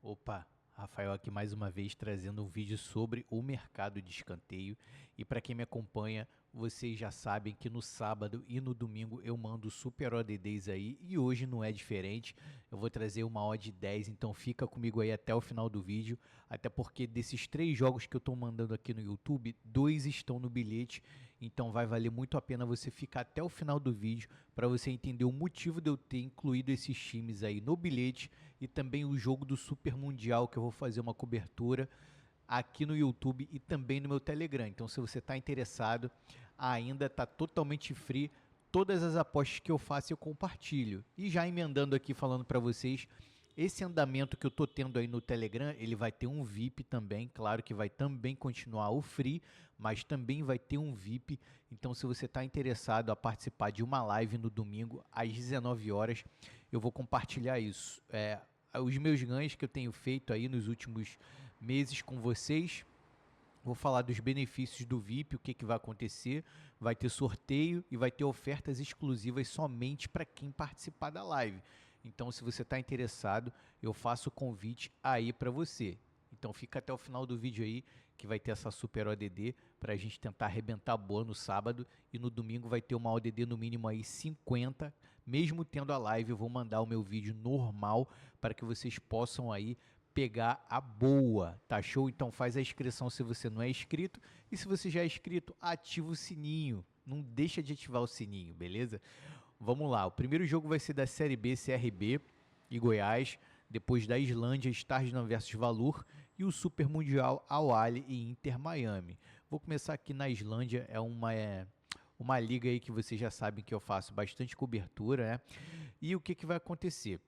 Opa, Rafael aqui mais uma vez trazendo um vídeo sobre o mercado de escanteio. E para quem me acompanha, vocês já sabem que no sábado e no domingo eu mando super ODDs aí e hoje não é diferente. Eu vou trazer uma odd 10, então fica comigo aí até o final do vídeo, até porque desses 3 jogos que eu estou mandando aqui no YouTube, 2 estão no bilhete, então vai valer muito a pena você ficar até o final do vídeo para você entender o motivo de eu ter incluído esses times aí no bilhete e também o jogo do Super Mundial que eu vou fazer uma cobertura aqui no YouTube e também no meu Telegram. Então, se você está interessado, ainda está totalmente free. Todas as apostas que eu faço eu compartilho. E já emendando aqui falando para vocês, esse andamento que eu tô tendo aí no Telegram, ele vai ter um VIP também, claro que vai também continuar o free, mas também vai ter um VIP. Então, se você está interessado a participar de uma live no domingo às 19 horas, eu vou compartilhar isso. Os meus ganhos que eu tenho feito aí nos últimos meses com vocês. Vou falar dos benefícios do VIP, o que vai acontecer, vai ter sorteio e vai ter ofertas exclusivas somente para quem participar da live. Então, se você está interessado, eu faço o convite aí para você. Então, fica até o final do vídeo aí, que vai ter essa super ODD para a gente tentar arrebentar boa no sábado e no domingo vai ter uma ODD no mínimo aí 50. Mesmo tendo a live, eu vou mandar o meu vídeo normal para que vocês possam aí pegar a boa, tá show? Então faz a inscrição se você não é inscrito e se você já é inscrito, ativa o sininho. Não deixa de ativar o sininho, beleza? Vamos lá, o primeiro jogo vai ser da Série B, CRB e Goiás, depois da Islândia, Stardust versus Valur e o Super Mundial Al-Ahly e Inter Miami. Vou começar aqui na Islândia, uma liga aí que vocês já sabem que eu faço bastante cobertura, né? E o que vai acontecer?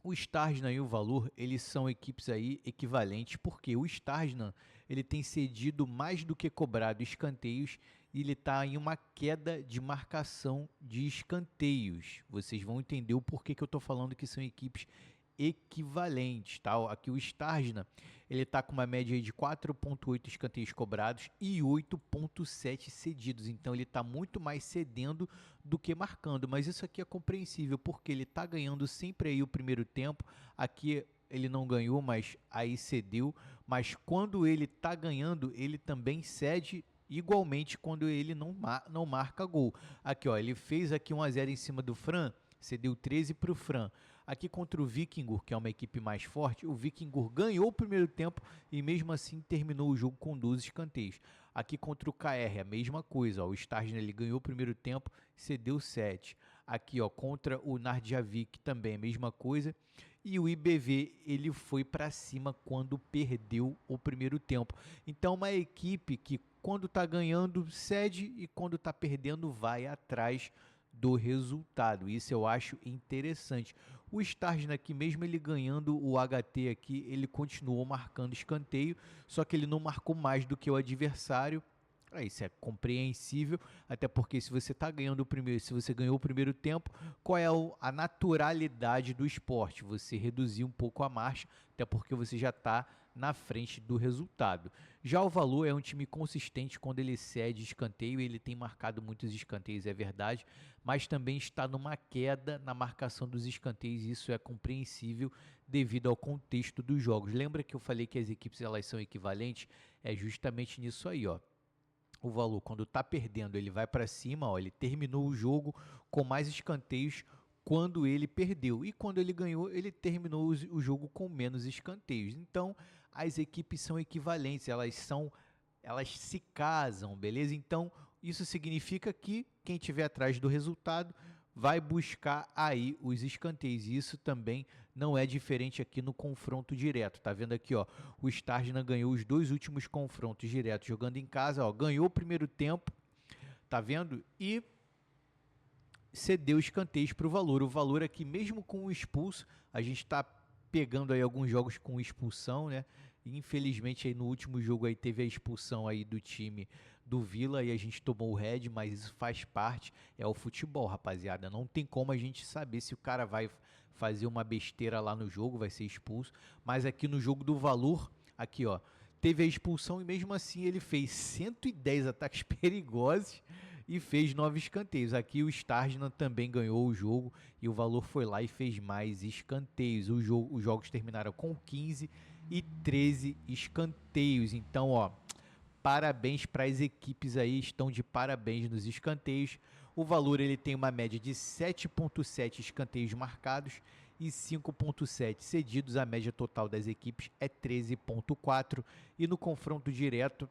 O Stardust e o Valur, eles são equipes aí equivalentes, porque o Stardust, ele tem cedido mais do que cobrado escanteios e ele está em uma queda de marcação de escanteios. Vocês vão entender o porquê que eu estou falando que são equipes equivalentes, tá? Aqui o Stardust, ele está com uma média de 4,8 escanteios cobrados e 8,7 cedidos, então ele está muito mais cedendo do que marcando, mas isso aqui é compreensível, porque ele está ganhando sempre aí o primeiro tempo, aqui ele não ganhou, mas aí cedeu, mas quando ele está ganhando, ele também cede igualmente quando ele não marca gol. Aqui ó, ele fez aqui 1-0 em cima do Fran, cedeu 13 para o Fran. Aqui contra o Vikingur, que é uma equipe mais forte, o Vikingur ganhou o primeiro tempo e mesmo assim terminou o jogo com 12 escanteios. Aqui contra o KR, a mesma coisa. Ó, o Stardust ele ganhou o primeiro tempo, cedeu 7. Aqui ó, contra o Nardjavik também a mesma coisa. E o IBV ele foi para cima quando perdeu o primeiro tempo. Então uma equipe que quando está ganhando cede e quando está perdendo vai atrás do resultado. Isso eu acho interessante. O Stardust aqui, mesmo ele ganhando o HT aqui, ele continuou marcando escanteio, só que ele não marcou mais do que o adversário. Isso é compreensível, até porque se você está ganhando o primeiro, se você ganhou o primeiro tempo, qual é a naturalidade do esporte? Você reduzir um pouco a marcha, até porque você já está na frente do resultado. Já o Valor é um time consistente quando ele cede escanteio, ele tem marcado muitos escanteios, é verdade, mas também está numa queda na marcação dos escanteios, e isso é compreensível devido ao contexto dos jogos. Lembra que eu falei que as equipes elas são equivalentes? É justamente nisso aí, ó. O Valor, quando está perdendo, ele vai para cima, ó, ele terminou o jogo com mais escanteios quando ele perdeu. E quando ele ganhou, ele terminou o jogo com menos escanteios. Então, as equipes são equivalentes, elas se casam, beleza? Então, isso significa que quem estiver atrás do resultado vai buscar aí os escanteios. E isso também não é diferente aqui no confronto direto. Tá vendo aqui, ó, o Stardust ganhou os 2 últimos confrontos diretos jogando em casa, ó, ganhou o primeiro tempo, tá vendo? E cedeu escanteios para o Valor. O Valor aqui, mesmo com o expulso, a gente está pegando aí alguns jogos com expulsão, né? Infelizmente aí no último jogo aí teve a expulsão aí do time do Vila e a gente tomou o red, mas isso faz parte, é o futebol, rapaziada. Não tem como a gente saber se o cara vai fazer uma besteira lá no jogo, vai ser expulso, mas aqui no jogo do Valor, aqui ó, teve a expulsão e mesmo assim ele fez 110 ataques perigosos e fez 9 escanteios. Aqui o Stardina também ganhou o jogo e o Valor foi lá e fez mais escanteios. Os jogos terminaram com 15 e 13 escanteios. Então, ó, parabéns para as equipes aí, estão de parabéns nos escanteios. O Valor ele tem uma média de 7,7 escanteios marcados e 5,7 cedidos. A média total das equipes é 13,4. E no confronto direto,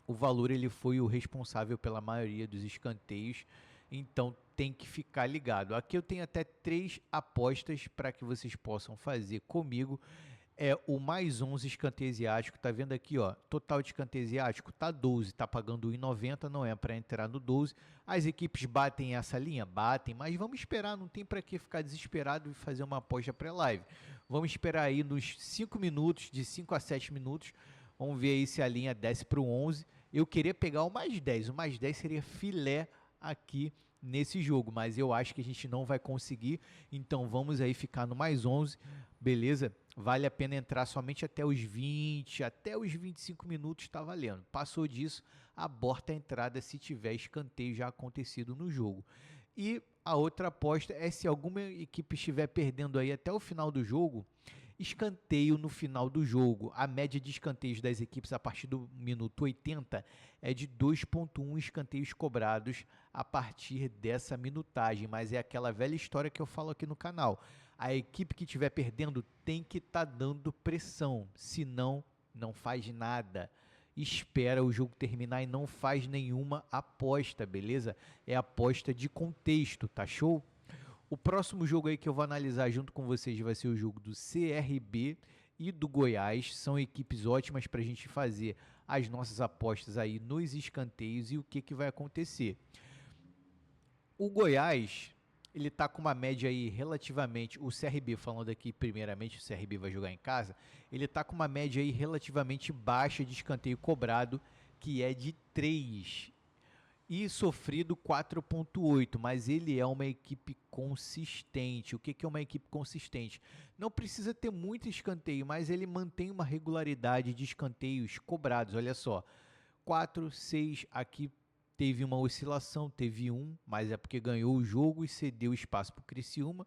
o Valor ele foi o responsável pela maioria dos escanteios, então tem que ficar ligado. Aqui eu tenho até 3 apostas para que vocês possam fazer comigo. É o mais 11 escanteio asiático, tá vendo aqui, ó, total de escanteio asiático tá 12, tá pagando 1,90, não é para entrar no 12. As equipes batem essa linha? Batem, mas vamos esperar, não tem para que ficar desesperado e fazer uma aposta pré-live. Vamos esperar aí nos 5 minutos, de 5 a 7 minutos, vamos ver aí se a linha desce para o 11. Eu queria pegar o mais 10 seria filé aqui nesse jogo, mas eu acho que a gente não vai conseguir, então vamos aí ficar no mais 11, beleza? Vale a pena entrar somente até os 20, até os 25 minutos está valendo. Passou disso, aborta a entrada se tiver escanteio já acontecido no jogo. E a outra aposta é se alguma equipe estiver perdendo aí até o final do jogo, escanteio no final do jogo. A média de escanteios das equipes a partir do minuto 80 é de 2,1 escanteios cobrados a partir dessa minutagem, mas é aquela velha história que eu falo aqui no canal. A equipe que estiver perdendo tem que estar dando pressão, senão não faz nada. Espera o jogo terminar e não faz nenhuma aposta, beleza? É aposta de contexto, tá show? O próximo jogo aí que eu vou analisar junto com vocês vai ser o jogo do CRB e do Goiás. São equipes ótimas para a gente fazer as nossas apostas aí nos escanteios e o que vai acontecer. O Goiás, ele tá com uma média aí relativamente, o CRB, falando aqui primeiramente, o CRB vai jogar em casa, ele tá com uma média aí relativamente baixa de escanteio cobrado, que é de 3 e sofrido 4,8, mas ele é uma equipe consistente. O que é uma equipe consistente? Não precisa ter muito escanteio, mas ele mantém uma regularidade de escanteios cobrados. Olha só, 4, 6, aqui teve uma oscilação, teve mas é porque ganhou o jogo e cedeu espaço para o Criciúma.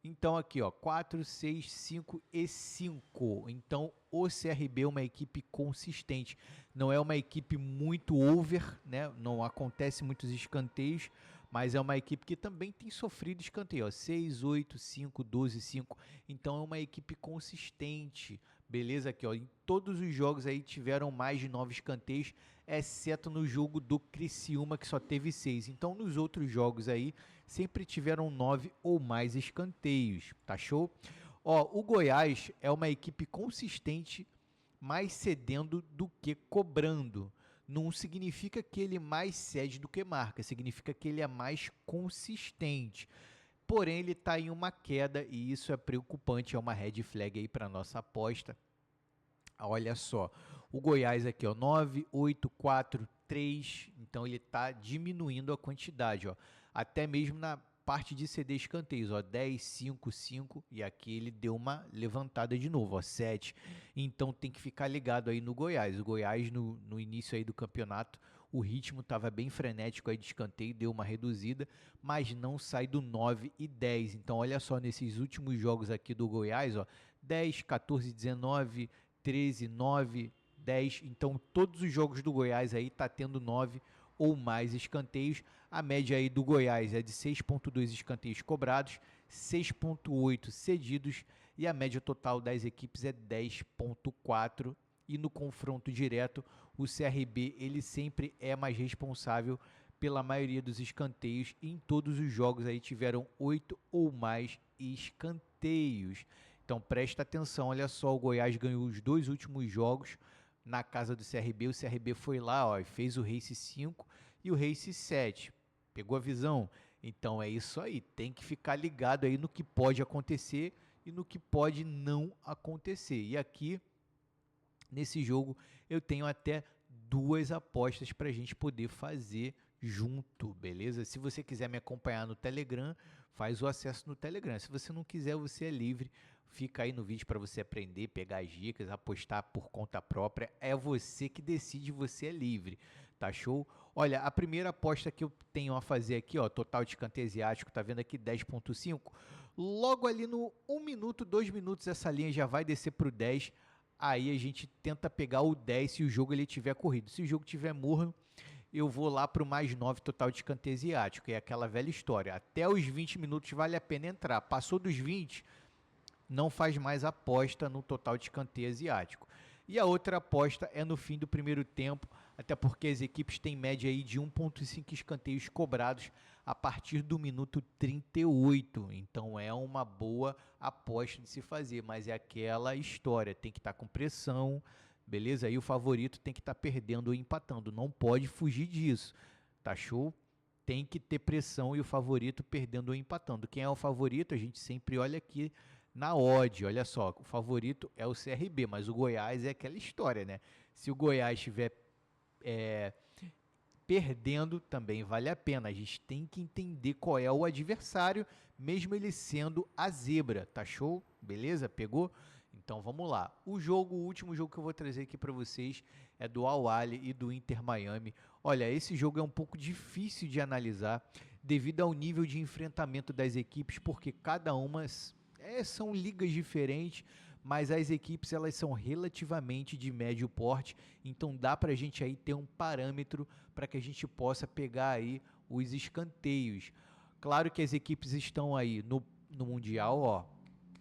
Então aqui, ó, 4, 6, 5 e 5. Então o CRB é uma equipe consistente. Não é uma equipe muito over, né? Não acontece muitos escanteios, mas é uma equipe que também tem sofrido escanteio, ó, 6, 8, 5, 12, 5. Então é uma equipe consistente. Beleza aqui, ó, em todos os jogos aí tiveram mais de 9 escanteios, exceto no jogo do Criciúma que só teve 6. Então nos outros jogos aí sempre tiveram 9 ou mais escanteios, tá show? Ó, o Goiás é uma equipe consistente, mais cedendo do que cobrando. Não significa que ele mais cede do que marca, significa que ele é mais consistente. Porém, ele está em uma queda e isso é preocupante, é uma red flag aí para nossa aposta. Olha só, o Goiás aqui, ó, 9, 8, 4, 3, então ele está diminuindo a quantidade, ó, até mesmo na parte de ceder escanteios, ó, 10, 5, 5, e aqui ele deu uma levantada de novo, ó, 7, então tem que ficar ligado aí no Goiás. O Goiás no início aí do campeonato, o ritmo estava bem frenético aí de escanteio, deu uma reduzida, mas não sai do 9 e 10, então olha só, nesses últimos jogos aqui do Goiás, ó, 10, 14, 19, 13, 9, 10, então todos os jogos do Goiás aí tá tendo 9 ou mais escanteios. A média aí do Goiás é de 6,2 escanteios cobrados, 6,8 cedidos e a média total das equipes é 10,4. E no confronto direto, o CRB ele sempre é mais responsável pela maioria dos escanteios e em todos os jogos aí tiveram 8 ou mais escanteios. Então presta atenção, olha só, o Goiás ganhou os 2 últimos jogos na casa do CRB, o CRB foi lá, ó, e fez o Race 5 e o Race 7, pegou a visão? Então é isso aí, tem que ficar ligado aí no que pode acontecer e no que pode não acontecer. E aqui, nesse jogo, eu tenho até 2 apostas para a gente poder fazer junto, beleza? Se você quiser me acompanhar no Telegram, faz o acesso no Telegram. Se você não quiser, você é livre, Fica aí no vídeo para você aprender, pegar as dicas, apostar por conta própria. É você que decide, você é livre. Tá show? Olha, a primeira aposta que eu tenho a fazer aqui, ó, total de escanteio asiático, tá vendo aqui 10.5? Logo ali no 1 minuto, 2 minutos, essa linha já vai descer para o 10. Aí a gente tenta pegar o 10 se o jogo ele tiver corrido. Se o jogo tiver morno, eu vou lá para o mais 9 total de escanteio asiático. É aquela velha história. Até os 20 minutos vale a pena entrar. Passou dos 20, não faz mais aposta no total de escanteio asiático. E a outra aposta é no fim do primeiro tempo, até porque as equipes têm média aí de 1.5 escanteios cobrados a partir do minuto 38. Então é uma boa aposta de se fazer, mas é aquela história, tem que estar com pressão, beleza? Aí o favorito tem que estar perdendo ou empatando, não pode fugir disso, tá show? Tem que ter pressão e o favorito perdendo ou empatando. Quem é o favorito? A gente sempre olha aqui na odd, olha só, o favorito é o CRB, mas o Goiás é aquela história, né? Se o Goiás estiver perdendo, também vale a pena. A gente tem que entender qual é o adversário, mesmo ele sendo a zebra, tá show? Beleza? Pegou? Então vamos lá. O último jogo que eu vou trazer aqui para vocês é do Al-Ahly e do Inter Miami. Olha, esse jogo é um pouco difícil de analisar devido ao nível de enfrentamento das equipes, porque cada uma são ligas diferentes, mas as equipes elas são relativamente de médio porte, então dá para a gente aí ter um parâmetro para que a gente possa pegar aí os escanteios. Claro que as equipes estão aí no Mundial, ó,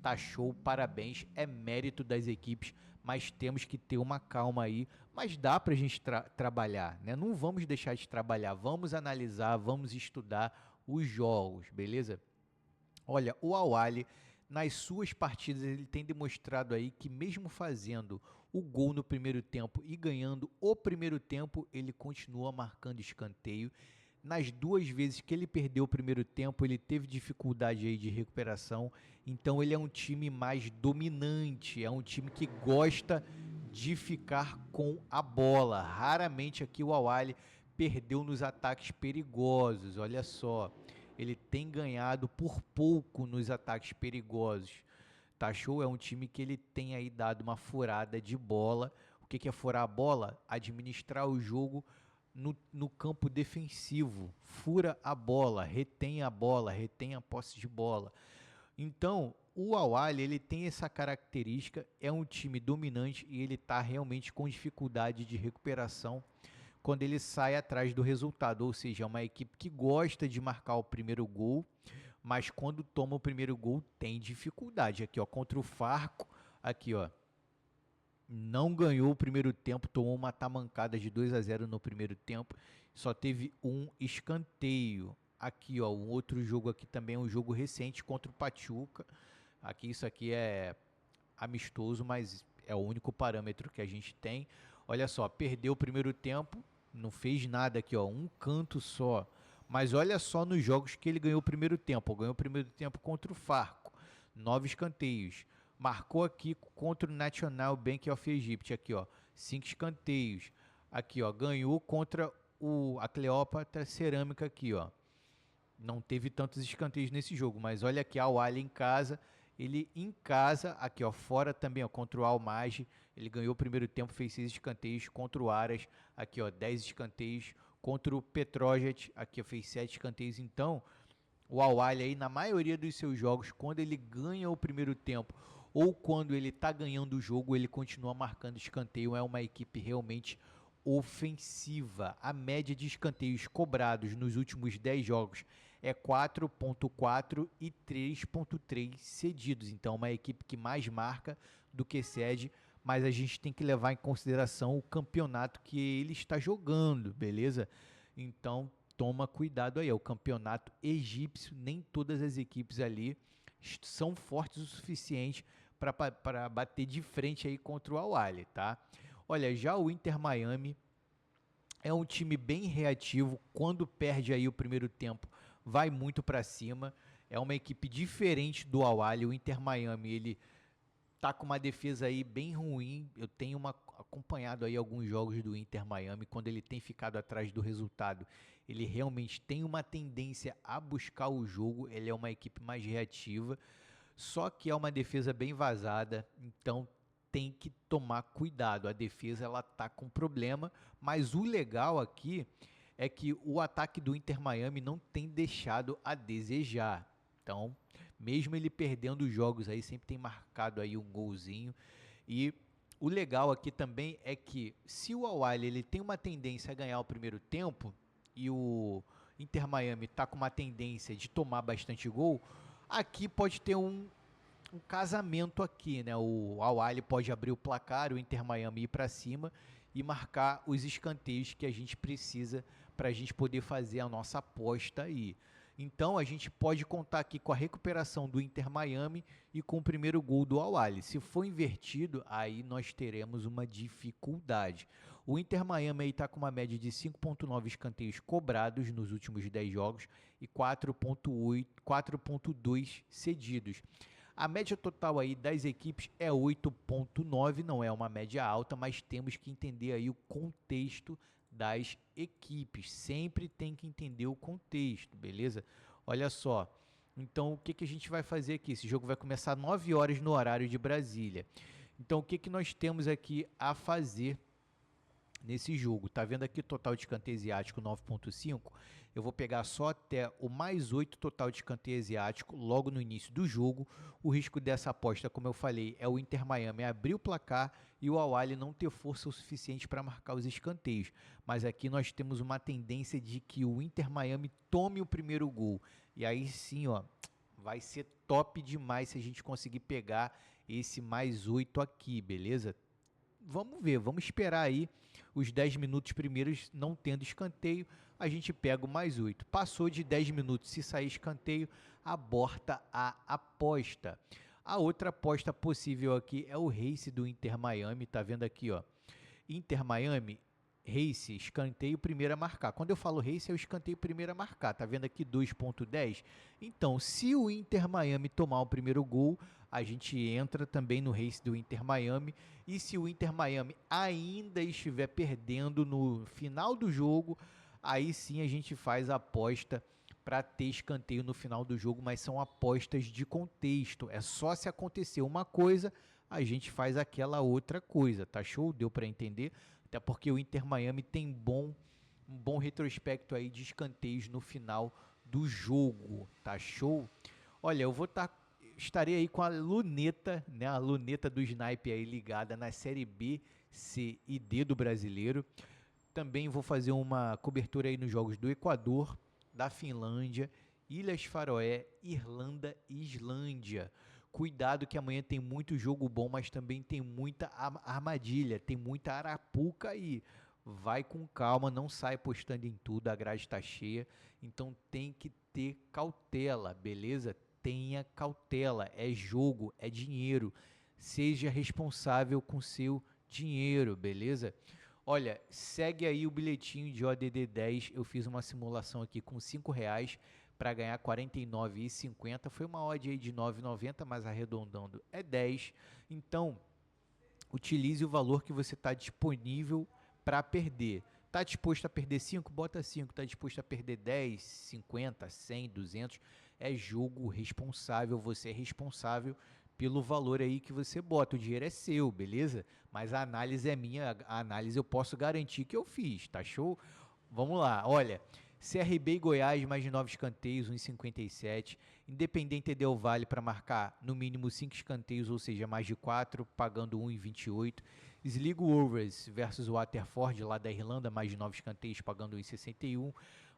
tá show, parabéns, é mérito das equipes, mas temos que ter uma calma aí, mas dá para a gente trabalhar, né? Não vamos deixar de trabalhar, vamos analisar, vamos estudar os jogos, beleza? Olha, o Al-Ahly, nas suas partidas, ele tem demonstrado aí que mesmo fazendo o gol no primeiro tempo e ganhando o primeiro tempo, ele continua marcando escanteio. Nas 2 vezes que ele perdeu o primeiro tempo, ele teve dificuldade aí de recuperação. Então ele é um time mais dominante, é um time que gosta de ficar com a bola. Raramente aqui o Al-Ahly perdeu nos ataques perigosos, olha só. Ele tem ganhado por pouco nos ataques perigosos. Tá show? É um time que ele tem aí dado uma furada de bola. O que é furar a bola? Administrar o jogo no campo defensivo. Fura a bola, retém a posse de bola. Então, o Al-Ahly, ele tem essa característica, é um time dominante e ele está realmente com dificuldade de recuperação quando ele sai atrás do resultado, ou seja, é uma equipe que gosta de marcar o primeiro gol, mas quando toma o primeiro gol tem dificuldade. Aqui, ó, contra o Farco, aqui, ó, não ganhou o primeiro tempo, tomou uma tamancada de 2-0 no primeiro tempo, só teve um escanteio. Aqui, ó, um outro jogo aqui também é um jogo recente contra o Pachuca. Aqui, isso aqui é amistoso, mas é o único parâmetro que a gente tem. Olha só, perdeu o primeiro tempo, não fez nada aqui, ó, um canto só. Mas olha só nos jogos que ele ganhou o primeiro tempo. Ganhou o primeiro tempo contra o Farco, 9 escanteios. Marcou aqui contra o National Bank of Egypt, aqui, ó, 5 escanteios. Aqui, ó, ganhou contra a Cleópatra Cerâmica aqui, ó. Não teve tantos escanteios nesse jogo, mas olha aqui, a Al-Ahly em casa, ele em casa, aqui ó, fora também, ó, contra o Al-Masry, ele ganhou o primeiro tempo, fez 6 escanteios, contra o Aras, aqui ó, 10 escanteios, contra o Petrojet, aqui ó, fez 7 escanteios. Então, o Al-Ahly aí, na maioria dos seus jogos, quando ele ganha o primeiro tempo, ou quando ele tá ganhando o jogo, ele continua marcando escanteio, é uma equipe realmente ofensiva. A média de escanteios cobrados nos últimos 10 jogos é 4.4 e 3.3 cedidos. Então, uma equipe que mais marca do que cede, mas a gente tem que levar em consideração o campeonato que ele está jogando, beleza? Então, toma cuidado aí, é o campeonato egípcio, nem todas as equipes ali são fortes o suficiente para bater de frente aí contra o Al-Ahly, tá? Olha, já o Inter Miami é um time bem reativo, quando perde aí o primeiro tempo, vai muito para cima, é uma equipe diferente do Al-Ahly. O Inter Miami, ele tá com uma defesa aí bem ruim. Eu tenho acompanhado aí alguns jogos do Inter Miami, quando ele tem ficado atrás do resultado, ele realmente tem uma tendência a buscar o jogo, ele é uma equipe mais reativa. Só que é uma defesa bem vazada, então tem que tomar cuidado. A defesa ela tá com problema, mas o legal aqui é que o ataque do Inter Miami não tem deixado a desejar. Então, mesmo ele perdendo os jogos aí, sempre tem marcado aí um golzinho. E o legal aqui também é que se o Al-Ahly ele tem uma tendência a ganhar o primeiro tempo e o Inter Miami está com uma tendência de tomar bastante gol, aqui pode ter um casamento aqui, né? O Al-Ahly pode abrir o placar, o Inter Miami ir para cima e marcar os escanteios que a gente precisa para a gente poder fazer a nossa aposta aí. Então a gente pode contar aqui com a recuperação do Inter Miami e com o primeiro gol do Al-Ahly. Se for invertido, aí nós teremos uma dificuldade. O Inter Miami está com uma média de 5,9 escanteios cobrados nos últimos 10 jogos e 4,2 cedidos. A média total aí das equipes é 8,9, não é uma média alta, mas temos que entender aí o contexto das equipes. Sempre tem que entender o contexto, beleza? Olha só. Então, o que a gente vai fazer aqui? Esse jogo vai começar às 9 horas no horário de Brasília. Então, o que nós temos aqui a fazer nesse jogo? Tá vendo aqui total de escanteio asiático 9,5? Eu vou pegar só até o mais 8 total de escanteio asiático logo no início do jogo. O risco dessa aposta, como eu falei, é o Inter Miami abrir o placar e o Al-Ahly não ter força o suficiente para marcar os escanteios. Mas aqui nós temos uma tendência de que o Inter Miami tome o primeiro gol. E aí sim, ó, vai ser top demais se a gente conseguir pegar esse mais 8 aqui, beleza? Vamos ver, vamos esperar aí os 10 minutos primeiros não tendo escanteio, a gente pega o mais 8. Passou de 10 minutos, se sair escanteio, aborta a aposta. A outra aposta possível aqui é o race do Inter Miami, tá vendo aqui, ó. Inter Miami, race, escanteio primeiro a marcar. Quando eu falo race, é o escanteio primeiro a marcar. Tá vendo aqui 2,10? Então, se o Inter Miami tomar o primeiro gol, a gente entra também no race do Inter Miami. E se o Inter Miami ainda estiver perdendo no final do jogo, aí sim a gente faz a aposta para ter escanteio no final do jogo, mas são apostas de contexto. É só se acontecer uma coisa, a gente faz aquela outra coisa, tá show? Deu para entender? Até porque o Inter Miami tem um bom retrospecto aí de escanteios no final do jogo, tá show? Olha, eu estarei aí com a luneta, né, a luneta do Snipe aí ligada na Série B, C e D do Brasileiro. Também vou fazer uma cobertura aí nos jogos do Equador, da Finlândia, Ilhas Faroé, Irlanda e Islândia. Cuidado que amanhã tem muito jogo bom, mas também tem muita armadilha, tem muita arapuca aí. Vai com calma, não sai postando em tudo, a grade está cheia, então tem que ter cautela, beleza? Tenha cautela, é jogo, é dinheiro. Seja responsável com seu dinheiro, beleza? Olha, segue aí o bilhetinho de ODD 10. Eu fiz uma simulação aqui com R$5 para ganhar R$ 49,50. Foi uma odd aí de R$ 9,90, mas arredondando é 10. Então, utilize o valor que você está disponível para perder. Está disposto a perder 5? Bota 5. Está disposto a perder 10, 50, 100, 200? É jogo responsável. Você é responsável pelo valor aí que você bota. O dinheiro é seu, beleza? Mas a análise é minha, a análise eu posso garantir que eu fiz, tá show? Vamos lá, olha, CRB e Goiás, mais de 9 escanteios, 1,57. Independente Del Valle para marcar no mínimo 5 escanteios, ou seja, mais de 4, pagando 1,28. Sligo Rovers versus Waterford, lá da Irlanda, mais de 9 escanteios, pagando 1,61.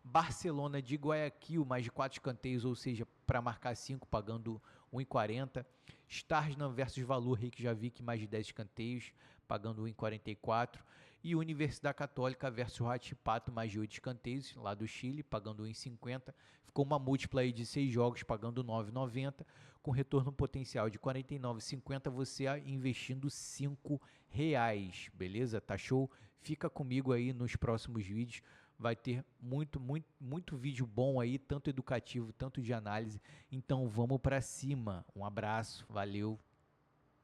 Barcelona de Guayaquil, mais de 4 escanteios, ou seja, para marcar 5, pagando 1,40. Starsnan versus Valur Reykjavik, mais de 10 escanteios, pagando 1,44. E Universidade Católica versus Huachipato, mais de 8 escanteios, lá do Chile, pagando 1,50. Ficou uma múltipla aí de 6 jogos, pagando 9,90. Com retorno potencial de 49,50, você investindo R$5, beleza? Tá show? Fica comigo aí nos próximos vídeos. Vai ter muito vídeo bom aí, tanto educativo, tanto de análise. Então vamos para cima. Um abraço, valeu.